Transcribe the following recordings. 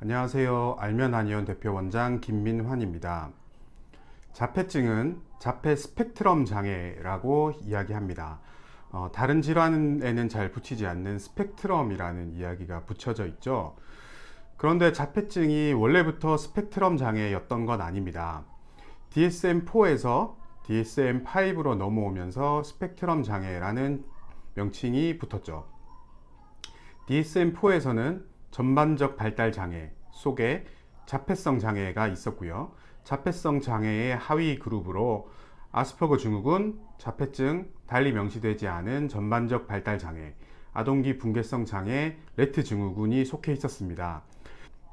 안녕하세요. 알면 한의원 대표 원장 김민환입니다. 자폐증은 자폐 스펙트럼 장애라고 이야기합니다. 다른 질환에는 잘 붙이지 않는 스펙트럼이라는 이야기가 붙여져 있죠. 그런데 자폐증이 원래부터 스펙트럼 장애였던 건 아닙니다. DSM-4에서 DSM-5로 넘어오면서 스펙트럼 장애라는 명칭이 붙었죠. DSM-4에서는 전반적 발달 장애 속에 자폐성 장애가 있었고요. 자폐성 장애의 하위 그룹으로 아스퍼거 증후군, 자폐증, 달리 명시되지 않은 전반적 발달 장애, 아동기 붕괴성 장애, 레트 증후군이 속해 있었습니다.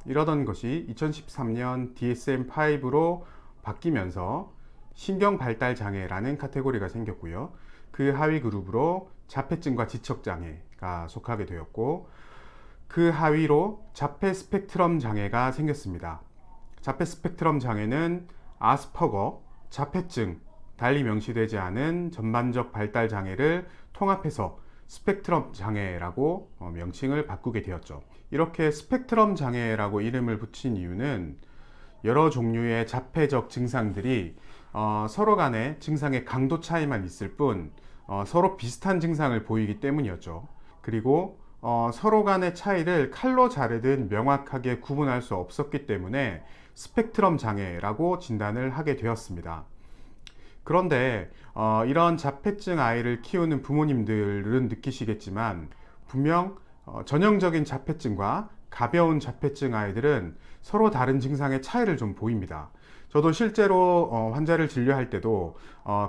이러던 것이 2013년 DSM-5로 바뀌면서 신경 발달 장애라는 카테고리가 생겼고요. 그 하위 그룹으로 자폐증과 지적 장애가 속하게 되었고, 그 하위로 자폐 스펙트럼 장애가 생겼습니다. 자폐 스펙트럼 장애는 아스퍼거, 자폐증, 달리 명시되지 않은 전반적 발달 장애를 통합해서 스펙트럼 장애라고 명칭을 바꾸게 되었죠. 이렇게 스펙트럼 장애라고 이름을 붙인 이유는 여러 종류의 자폐적 증상들이 서로 간의 증상의 강도 차이만 있을 뿐 서로 비슷한 증상을 보이기 때문이었죠. 그리고 서로 간의 차이를 칼로 자르듯 명확하게 구분할 수 없었기 때문에 스펙트럼 장애라고 진단을 하게 되었습니다. 그런데 이런 자폐증 아이를 키우는 부모님들은 느끼시겠지만 분명 전형적인 자폐증과 가벼운 자폐증 아이들은 서로 다른 증상의 차이를 좀 보입니다. 저도 실제로 환자를 진료할 때도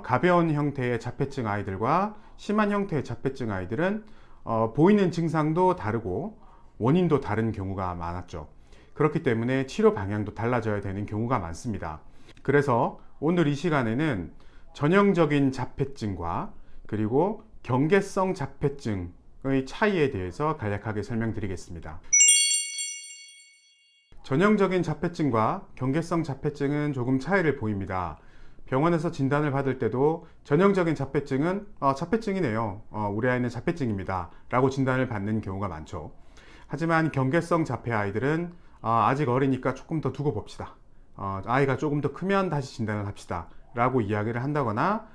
가벼운 형태의 자폐증 아이들과 심한 형태의 자폐증 아이들은 보이는 증상도 다르고 원인도 다른 경우가 많았죠. 그렇기 때문에 치료 방향도 달라져야 되는 경우가 많습니다. 그래서 오늘 이 시간에는 전형적인 자폐증과 그리고 경계성 자폐증의 차이에 대해서 간략하게 설명드리겠습니다. 전형적인 자폐증과 경계성 자폐증은 조금 차이를 보입니다. 병원에서 진단을 받을 때도 전형적인 자폐증은 자폐증이네요. 우리 아이는 자폐증입니다. 라고 진단을 받는 경우가 많죠. 하지만 경계성 자폐 아이들은 아직 어리니까 조금 더 두고 봅시다. 아이가 조금 더 크면 다시 진단을 합시다. 라고 이야기를 한다거나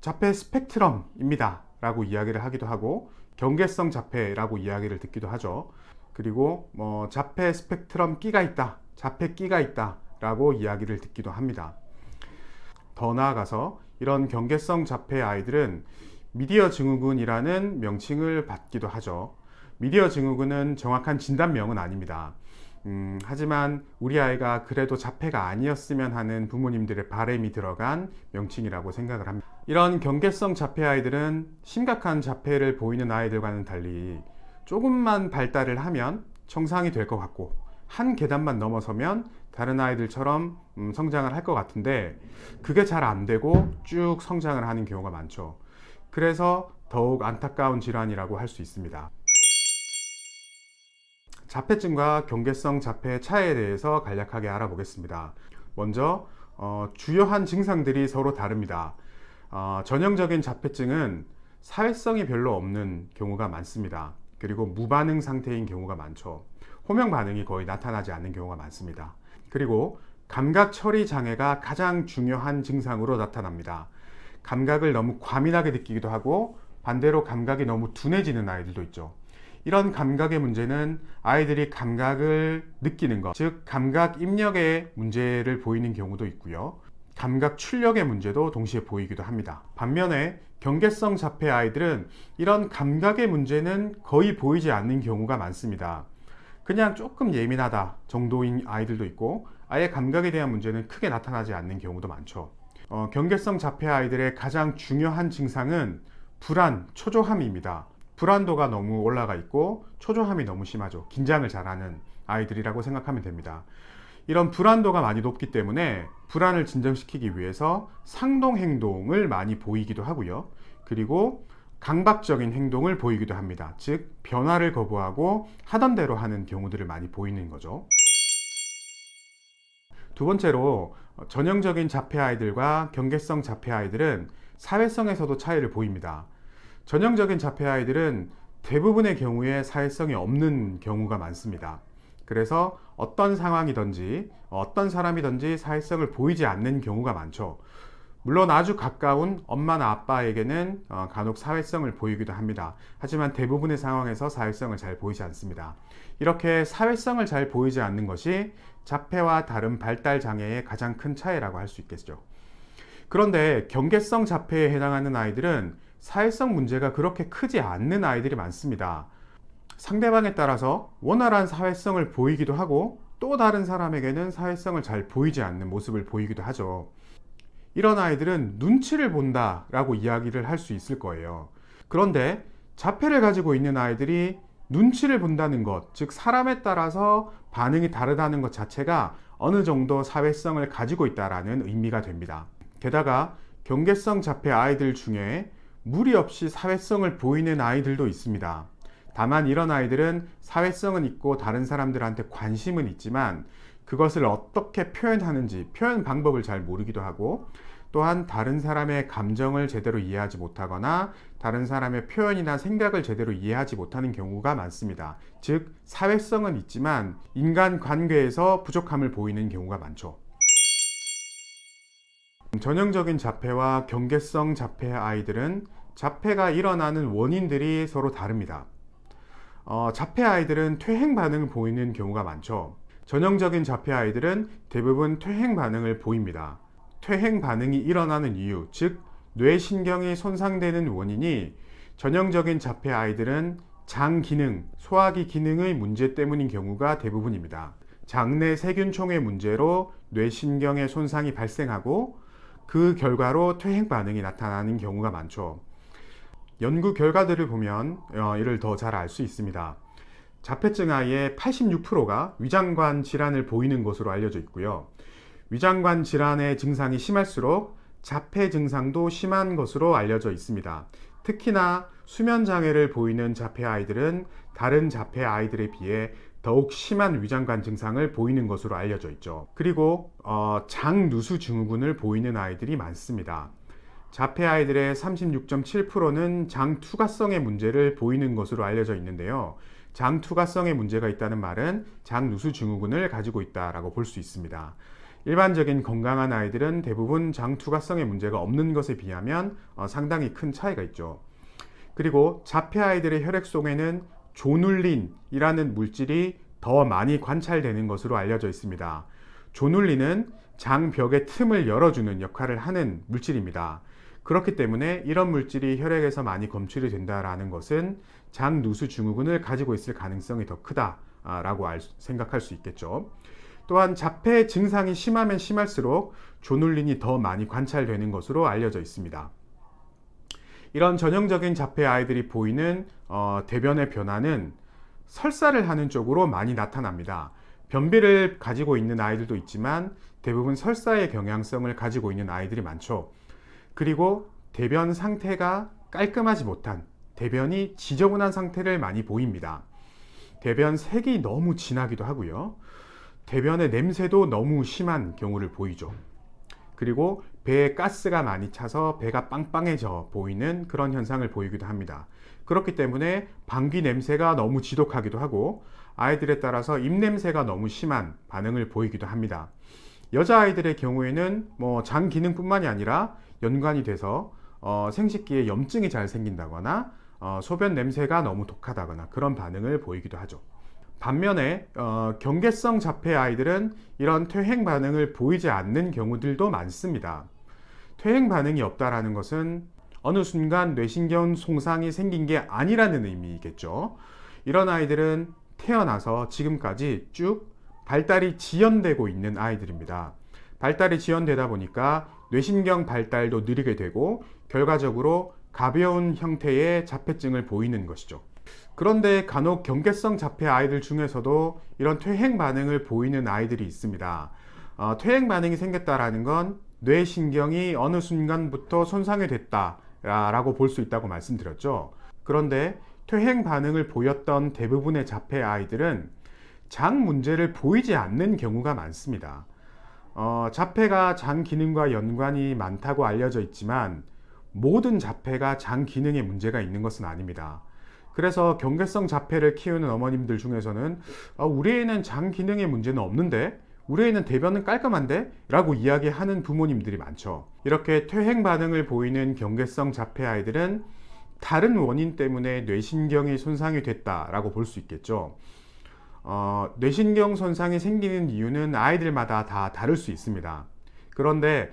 자폐 스펙트럼입니다. 라고 이야기를 하기도 하고 경계성 자폐라고 이야기를 듣기도 하죠. 그리고 자폐 스펙트럼 끼가 있다. 자폐 끼가 있다. 라고 이야기를 듣기도 합니다. 더 나아가서 이런 경계성 자폐 아이들은 미디어 증후군이라는 명칭을 받기도 하죠. 미디어 증후군은 정확한 진단명은 아닙니다. 하지만 우리 아이가 그래도 자폐가 아니었으면 하는 부모님들의 바람이 들어간 명칭이라고 생각을 합니다. 이런 경계성 자폐 아이들은 심각한 자폐를 보이는 아이들과는 달리 조금만 발달을 하면 정상이 될 것 같고 한 계단만 넘어서면 다른 아이들처럼 성장을 할 것 같은데 그게 잘 안 되고 쭉 성장을 하는 경우가 많죠. 그래서 더욱 안타까운 질환이라고 할 수 있습니다. 자폐증과 경계성 자폐의 차이에 대해서 간략하게 알아보겠습니다. 먼저 주요한 증상들이 서로 다릅니다. 전형적인 자폐증은 사회성이 별로 없는 경우가 많습니다. 그리고 무반응 상태인 경우가 많죠. 호명 반응이 거의 나타나지 않는 경우가 많습니다. 그리고 감각 처리 장애가 가장 중요한 증상으로 나타납니다. 감각을 너무 과민하게 느끼기도 하고 반대로 감각이 너무 둔해지는 아이들도 있죠. 이런 감각의 문제는 아이들이 감각을 느끼는 것, 즉 감각 입력에 문제를 보이는 경우도 있고요. 감각 출력의 문제도 동시에 보이기도 합니다. 반면에 경계성 자폐 아이들은 이런 감각의 문제는 거의 보이지 않는 경우가 많습니다. 그냥 조금 예민하다 정도인 아이들도 있고 아예 감각에 대한 문제는 크게 나타나지 않는 경우도 많죠. 경계성 자폐 아이들의 가장 중요한 증상은 불안, 초조함입니다. 불안도가 너무 올라가 있고 초조함이 너무 심하죠. 긴장을 잘하는 아이들이라고 생각하면 됩니다. 이런 불안도가 많이 높기 때문에 불안을 진정시키기 위해서 상동 행동을 많이 보이기도 하고요. 그리고 강박적인 행동을 보이기도 합니다. 즉 변화를 거부하고 하던 대로 하는 경우들을 많이 보이는 거죠. 두 번째로 전형적인 자폐 아이들과 경계성 자폐 아이들은 사회성에서도 차이를 보입니다. 전형적인 자폐 아이들은 대부분의 경우에 사회성이 없는 경우가 많습니다. 그래서 어떤 상황이든지 어떤 사람이든지 사회성을 보이지 않는 경우가 많죠. 물론 아주 가까운 엄마나 아빠에게는 간혹 사회성을 보이기도 합니다. 하지만 대부분의 상황에서 사회성을 잘 보이지 않습니다. 이렇게 사회성을 잘 보이지 않는 것이 자폐와 다른 발달 장애의 가장 큰 차이라고 할 수 있겠죠. 그런데 경계성 자폐에 해당하는 아이들은 사회성 문제가 그렇게 크지 않는 아이들이 많습니다. 상대방에 따라서 원활한 사회성을 보이기도 하고 또 다른 사람에게는 사회성을 잘 보이지 않는 모습을 보이기도 하죠. 이런 아이들은 눈치를 본다 라고 이야기를 할 수 있을 거예요. 그런데 자폐를 가지고 있는 아이들이 눈치를 본다는 것, 즉 사람에 따라서 반응이 다르다는 것 자체가 어느 정도 사회성을 가지고 있다는 의미가 됩니다. 게다가 경계성 자폐 아이들 중에 무리 없이 사회성을 보이는 아이들도 있습니다. 다만 이런 아이들은 사회성은 있고 다른 사람들한테 관심은 있지만 그것을 어떻게 표현하는지 표현 방법을 잘 모르기도 하고, 또한 다른 사람의 감정을 제대로 이해하지 못하거나 다른 사람의 표현이나 생각을 제대로 이해하지 못하는 경우가 많습니다. 즉 사회성은 있지만 인간관계에서 부족함을 보이는 경우가 많죠. 전형적인 자폐와 경계성 자폐 아이들은 자폐가 일어나는 원인들이 서로 다릅니다. 자폐 아이들은 퇴행 반응을 보이는 경우가 많죠. 전형적인 자폐 아이들은 대부분 퇴행 반응을 보입니다. 퇴행 반응이 일어나는 이유, 즉 뇌신경이 손상되는 원인이 전형적인 자폐 아이들은 장 기능, 소화기 기능의 문제 때문인 경우가 대부분입니다. 장내 세균총의 문제로 뇌신경의 손상이 발생하고 그 결과로 퇴행 반응이 나타나는 경우가 많죠. 연구 결과들을 보면 이를 더 잘 알 수 있습니다. 자폐증 아이의 86%가 위장관 질환을 보이는 것으로 알려져 있고요. 위장관 질환의 증상이 심할수록 자폐 증상도 심한 것으로 알려져 있습니다. 특히나 수면 장애를 보이는 자폐 아이들은 다른 자폐 아이들에 비해 더욱 심한 위장관 증상을 보이는 것으로 알려져 있죠. 그리고 장누수 증후군을 보이는 아이들이 많습니다. 자폐 아이들의 36.7%는 장 투과성의 문제를 보이는 것으로 알려져 있는데요. 장 투과성의 문제가 있다는 말은 장누수 증후군을 가지고 있다라고 볼 수 있습니다. 일반적인 건강한 아이들은 대부분 장 투과성의 문제가 없는 것에 비하면 상당히 큰 차이가 있죠. 그리고 자폐 아이들의 혈액 속에는 조눌린이라는 물질이 더 많이 관찰되는 것으로 알려져 있습니다. 조눌린은 장벽의 틈을 열어주는 역할을 하는 물질입니다. 그렇기 때문에 이런 물질이 혈액에서 많이 검출이 된다는 것은 장누수 증후군을 가지고 있을 가능성이 더 크다라고 생각할 수 있겠죠. 또한 자폐 증상이 심하면 심할수록 조눌린이 더 많이 관찰되는 것으로 알려져 있습니다. 이런 전형적인 자폐 아이들이 보이는 대변의 변화는 설사를 하는 쪽으로 많이 나타납니다. 변비를 가지고 있는 아이들도 있지만 대부분 설사의 경향성을 가지고 있는 아이들이 많죠. 그리고 대변 상태가 깔끔하지 못한, 대변이 지저분한 상태를 많이 보입니다. 대변 색이 너무 진하기도 하고요. 대변의 냄새도 너무 심한 경우를 보이죠. 그리고 배에 가스가 많이 차서 배가 빵빵해져 보이는 그런 현상을 보이기도 합니다. 그렇기 때문에 방귀 냄새가 너무 지독하기도 하고 아이들에 따라서 입냄새가 너무 심한 반응을 보이기도 합니다. 여자아이들의 경우에는 장 기능뿐만이 아니라 연관이 돼서 생식기에 염증이 잘 생긴다거나 소변 냄새가 너무 독하다거나 그런 반응을 보이기도 하죠. 반면에 경계성 자폐 아이들은 이런 퇴행 반응을 보이지 않는 경우들도 많습니다. 퇴행 반응이 없다라는 것은 어느 순간 뇌신경 손상이 생긴 게 아니라는 의미겠죠. 이런 아이들은 태어나서 지금까지 쭉 발달이 지연되고 있는 아이들입니다. 발달이 지연되다 보니까 뇌신경 발달도 느리게 되고 결과적으로 가벼운 형태의 자폐증을 보이는 것이죠. 그런데 간혹 경계성 자폐 아이들 중에서도 이런 퇴행 반응을 보이는 아이들이 있습니다. 퇴행 반응이 생겼다라는 건 뇌신경이 어느 순간부터 손상이 됐다라고 볼 수 있다고 말씀드렸죠. 그런데 퇴행 반응을 보였던 대부분의 자폐 아이들은 장 문제를 보이지 않는 경우가 많습니다. 자폐가 장 기능과 연관이 많다고 알려져 있지만 모든 자폐가 장 기능에 문제가 있는 것은 아닙니다. 그래서 경계성 자폐를 키우는 어머님들 중에서는 우리 애는 장 기능에 문제는 없는데, 우리 애는 대변은 깔끔한데? 라고 이야기하는 부모님들이 많죠. 이렇게 퇴행 반응을 보이는 경계성 자폐 아이들은 다른 원인 때문에 뇌신경이 손상이 됐다라고 볼 수 있겠죠. 뇌신경 손상이 생기는 이유는 아이들마다 다 다를 수 있습니다. 그런데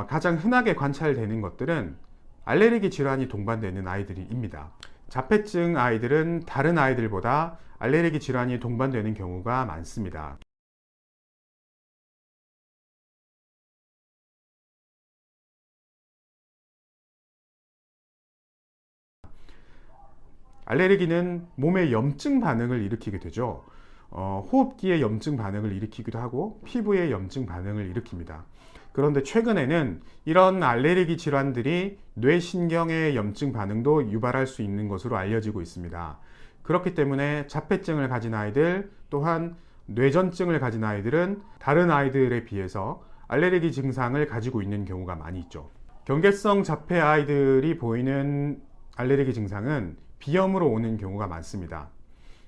가장 흔하게 관찰되는 것들은 알레르기 질환이 동반되는 아이들입니다. 자폐증 아이들은 다른 아이들보다 알레르기 질환이 동반되는 경우가 많습니다. 알레르기는 몸에 염증 반응을 일으키게 되죠. 호흡기에 염증 반응을 일으키기도 하고 피부에 염증 반응을 일으킵니다. 그런데 최근에는 이런 알레르기 질환들이 뇌신경의 염증 반응도 유발할 수 있는 것으로 알려지고 있습니다. 그렇기 때문에 자폐증을 가진 아이들, 또한 뇌전증을 가진 아이들은 다른 아이들에 비해서 알레르기 증상을 가지고 있는 경우가 많이 있죠. 경계성 자폐 아이들이 보이는 알레르기 증상은 비염으로 오는 경우가 많습니다.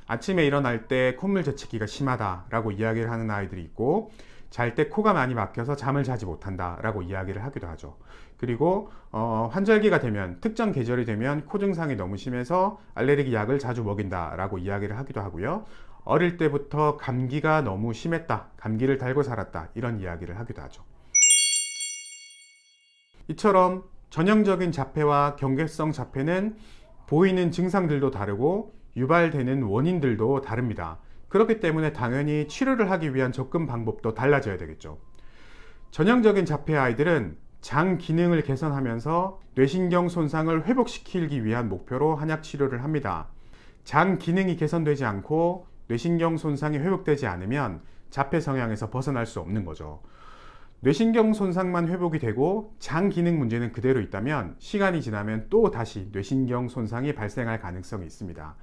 아침에 일어날 때 콧물 재채기가 심하다라고 이야기를 하는 아이들이 있고, 잘 때 코가 많이 막혀서 잠을 자지 못한다라고 이야기를 하기도 하죠. 그리고 환절기가 되면, 특정 계절이 되면 코 증상이 너무 심해서 알레르기 약을 자주 먹인다라고 이야기를 하기도 하고요. 어릴 때부터 감기가 너무 심했다, 감기를 달고 살았다, 이런 이야기를 하기도 하죠. 이처럼 전형적인 자폐와 경계성 자폐는 보이는 증상들도 다르고 유발되는 원인들도 다릅니다. 그렇기 때문에 당연히 치료를 하기 위한 접근 방법도 달라져야 되겠죠. 전형적인 자폐 아이들은 장 기능을 개선하면서 뇌신경 손상을 회복시키기 위한 목표로 한약 치료를 합니다. 장 기능이 개선되지 않고 뇌신경 손상이 회복되지 않으면 자폐 성향에서 벗어날 수 없는 거죠. 뇌신경 손상만 회복이 되고 장 기능 문제는 그대로 있다면 시간이 지나면 또 다시 뇌신경 손상이 발생할 가능성이 있습니다.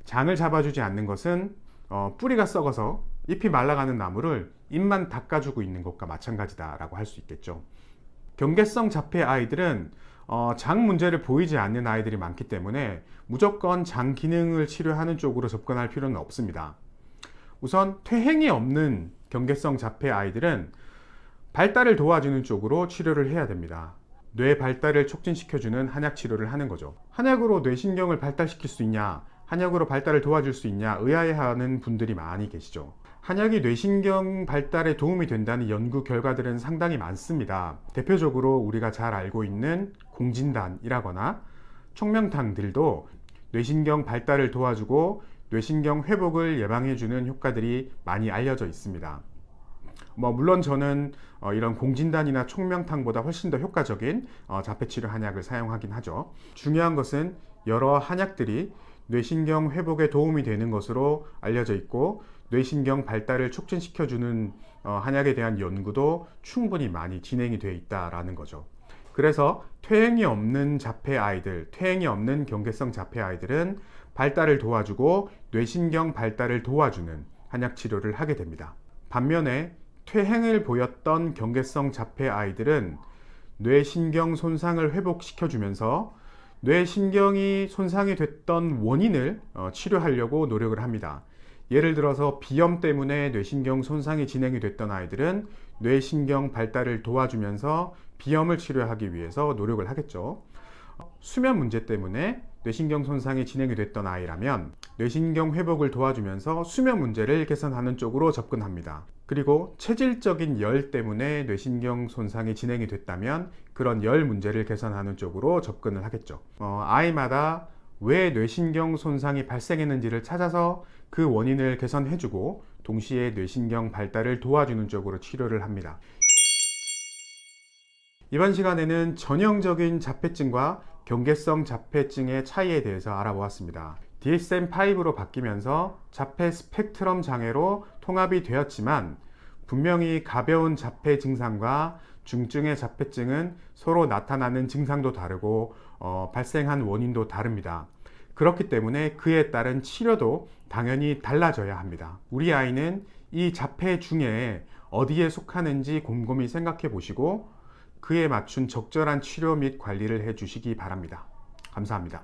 장을 잡아주지 않는 것은 뿌리가 썩어서 잎이 말라가는 나무를 잎만 닦아주고 있는 것과 마찬가지다라고 할 수 있겠죠. 경계성 자폐 아이들은 장 문제를 보이지 않는 아이들이 많기 때문에 무조건 장 기능을 치료하는 쪽으로 접근할 필요는 없습니다. 우선 퇴행이 없는 경계성 자폐 아이들은 발달을 도와주는 쪽으로 치료를 해야 됩니다. 뇌 발달을 촉진시켜주는 한약 치료를 하는 거죠. 한약으로 뇌신경을 발달시킬 수 있냐, 한약으로 발달을 도와줄 수 있냐 의아해하는 분들이 많이 계시죠. 한약이 뇌신경 발달에 도움이 된다는 연구 결과들은 상당히 많습니다. 대표적으로 우리가 잘 알고 있는 공진단이라거나 총명탕들도 뇌신경 발달을 도와주고 뇌신경 회복을 예방해주는 효과들이 많이 알려져 있습니다. 물론 저는 이런 공진단이나 총명탕보다 훨씬 더 효과적인 자폐치료 한약을 사용하긴 하죠. 중요한 것은 여러 한약들이 뇌신경 회복에 도움이 되는 것으로 알려져 있고, 뇌신경 발달을 촉진시켜주는 한약에 대한 연구도 충분히 많이 진행이 되어 있다라는 거죠. 그래서 퇴행이 없는 자폐 아이들, 퇴행이 없는 경계성 자폐 아이들은 발달을 도와주고 뇌신경 발달을 도와주는 한약 치료를 하게 됩니다. 반면에 퇴행을 보였던 경계성 자폐 아이들은 뇌신경 손상을 회복시켜주면서 뇌신경이 손상이 됐던 원인을 치료하려고 노력을 합니다. 예를 들어서 비염 때문에 뇌신경 손상이 진행이 됐던 아이들은 뇌신경 발달을 도와주면서 비염을 치료하기 위해서 노력을 하겠죠. 수면 문제 때문에 뇌신경 손상이 진행이 됐던 아이라면 뇌신경 회복을 도와주면서 수면 문제를 개선하는 쪽으로 접근합니다. 그리고 체질적인 열 때문에 뇌신경 손상이 진행이 됐다면 그런 열 문제를 개선하는 쪽으로 접근을 하겠죠. 아이마다 왜 뇌신경 손상이 발생했는지를 찾아서 그 원인을 개선해주고 동시에 뇌신경 발달을 도와주는 쪽으로 치료를 합니다. 이번 시간에는 전형적인 자폐증과 경계성 자폐증의 차이에 대해서 알아보았습니다. DSM-5로 바뀌면서 자폐 스펙트럼 장애로 통합이 되었지만 분명히 가벼운 자폐 증상과 중증의 자폐증은 서로 나타나는 증상도 다르고 발생한 원인도 다릅니다. 그렇기 때문에 그에 따른 치료도 당연히 달라져야 합니다. 우리 아이는 이 자폐 중에 어디에 속하는지 곰곰이 생각해 보시고 그에 맞춘 적절한 치료 및 관리를 해 주시기 바랍니다. 감사합니다.